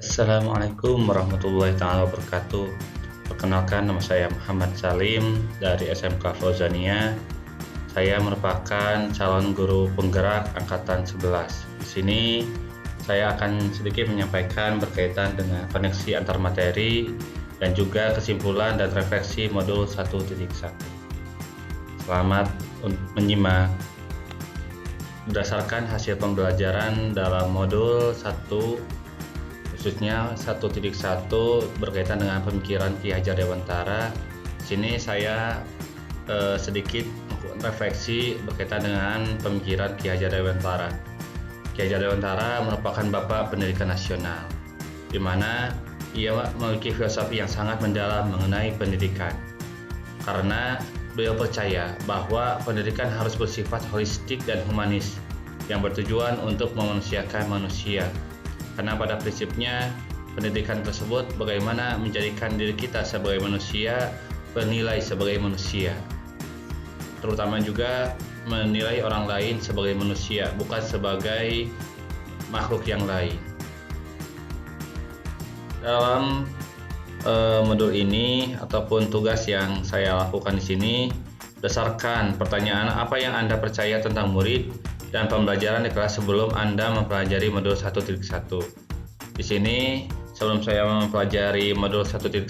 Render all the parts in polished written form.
Assalamualaikum warahmatullahi wabarakatuh. Perkenalkan, nama saya Muhammad Salim dari SMK Fauzania. Saya merupakan calon guru penggerak angkatan 11. Di sini saya akan sedikit menyampaikan berkaitan dengan koneksi antar materi dan juga kesimpulan dan refleksi modul 1.1. Selamat menyimak. Berdasarkan hasil pembelajaran dalam modul 1, khususnya 1.1 berkaitan dengan pemikiran Ki Hajar Dewantara. Di sini saya sedikit refleksi berkaitan dengan pemikiran Ki Hajar Dewantara. Ki Hajar Dewantara merupakan bapak pendidikan nasional, di mana ia memiliki filosofi yang sangat mendalam mengenai pendidikan. Karena beliau percaya bahwa pendidikan harus bersifat holistik dan humanis, yang bertujuan untuk memanusiakan manusia. Karena pada prinsipnya pendidikan tersebut bagaimana menjadikan diri kita sebagai manusia bernilai sebagai manusia, terutama juga menilai orang lain sebagai manusia, bukan sebagai makhluk yang lain. Dalam modul ini ataupun tugas yang saya lakukan di sini berdasarkan pertanyaan apa yang Anda percaya tentang murid dan pembelajaran di kelas sebelum Anda mempelajari modul 1.1. Di sini sebelum saya mempelajari modul 1.1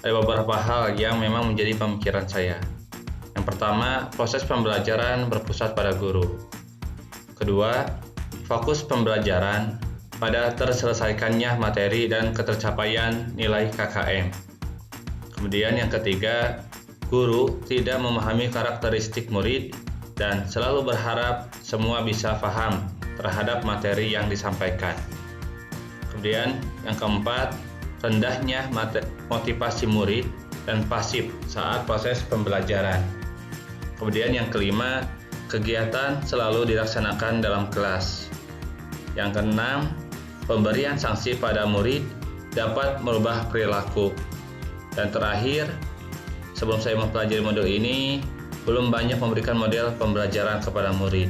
ada beberapa hal yang memang menjadi pemikiran saya. Yang pertama, proses pembelajaran berpusat pada guru. Kedua, fokus pembelajaran pada terselesaikannya materi dan ketercapaian nilai KKM. Kemudian yang ketiga, guru tidak memahami karakteristik murid dan selalu berharap semua bisa paham terhadap materi yang disampaikan. Kemudian yang keempat, rendahnya motivasi murid dan pasif saat proses pembelajaran. Kemudian yang kelima, kegiatan selalu dilaksanakan dalam kelas. Yang keenam, pemberian sanksi pada murid dapat merubah perilaku. Dan terakhir, sebelum saya mempelajari modul ini, belum banyak memberikan model pembelajaran kepada murid.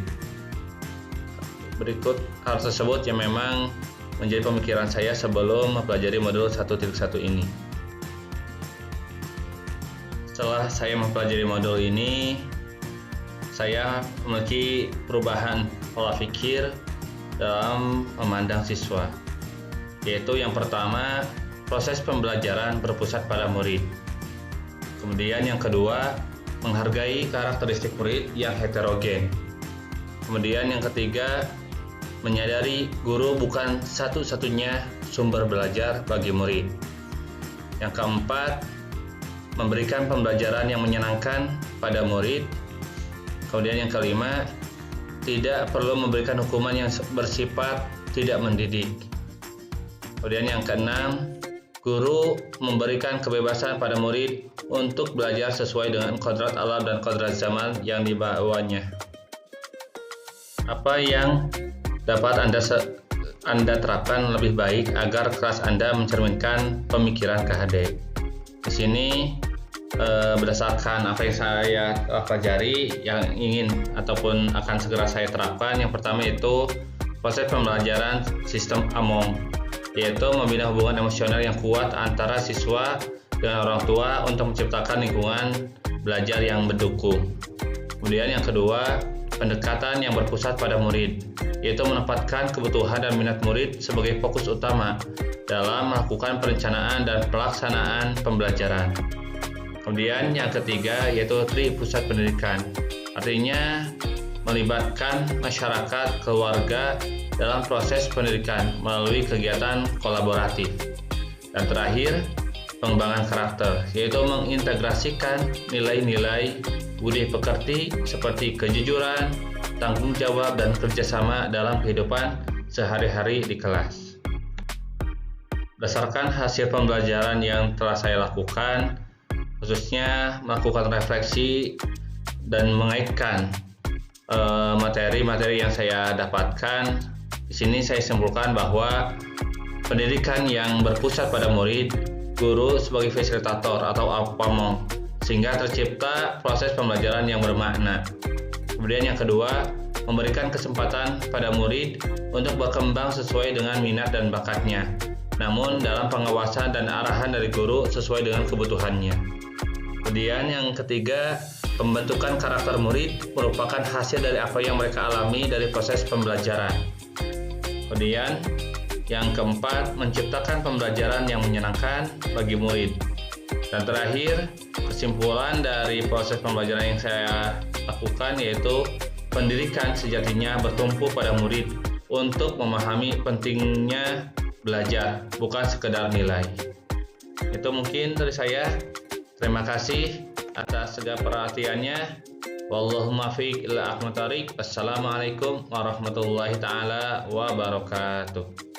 Berikut hal tersebut yang memang menjadi pemikiran saya sebelum mempelajari modul 1.1 ini. Setelah saya mempelajari modul ini, saya memiliki perubahan pola pikir dalam memandang siswa, yaitu yang pertama, proses pembelajaran berpusat pada murid. Kemudian yang kedua, menghargai karakteristik murid yang heterogen. Kemudian yang ketiga, menyadari guru bukan satu-satunya sumber belajar bagi murid. Yang keempat, memberikan pembelajaran yang menyenangkan pada murid. Kemudian yang kelima, tidak perlu memberikan hukuman yang bersifat tidak mendidik. Kemudian yang keenam, guru memberikan kebebasan pada murid untuk belajar sesuai dengan kodrat alam dan kodrat zaman yang dibawanya. Apa yang dapat Anda terapkan lebih baik agar kelas Anda mencerminkan pemikiran KHD? Di sini berdasarkan apa yang saya pelajari yang ingin ataupun akan segera saya terapkan, yang pertama itu proses pembelajaran sistem AMONG, yaitu membina hubungan emosional yang kuat antara siswa dengan orang tua untuk menciptakan lingkungan belajar yang mendukung. Kemudian yang kedua, pendekatan yang berpusat pada murid, yaitu menempatkan kebutuhan dan minat murid sebagai fokus utama dalam melakukan perencanaan dan pelaksanaan pembelajaran. Kemudian yang ketiga yaitu pusat pendidikan, artinya melibatkan masyarakat, keluarga dalam proses pendidikan melalui kegiatan kolaboratif. Dan terakhir, pengembangan karakter, yaitu mengintegrasikan nilai-nilai budi pekerti seperti kejujuran, tanggung jawab, dan kerjasama dalam kehidupan sehari-hari di kelas. Berdasarkan hasil pembelajaran yang telah saya lakukan, khususnya melakukan refleksi dan mengaitkan materi-materi yang saya dapatkan, di sini saya simpulkan bahwa pendidikan yang berpusat pada murid, guru sebagai fasilitator atau APAMONG, sehingga tercipta proses pembelajaran yang bermakna. Kemudian yang kedua, memberikan kesempatan pada murid untuk berkembang sesuai dengan minat dan bakatnya. namun dalam pengawasan dan arahan dari guru sesuai dengan kebutuhannya. Kemudian yang ketiga, pembentukan karakter murid merupakan hasil dari apa yang mereka alami dari proses pembelajaran. Kemudian yang keempat, menciptakan pembelajaran yang menyenangkan bagi murid. Dan terakhir, kesimpulan dari proses pembelajaran yang saya lakukan yaitu pendidikan sejatinya bertumpu pada murid untuk memahami pentingnya belajar, bukan sekedar nilai. Itu mungkin dari saya. Terima kasih atas segala perhatiannya. Wallahumma fiq ila aqwam thariq. Assalamualaikum warahmatullahi taala wabarakatuh.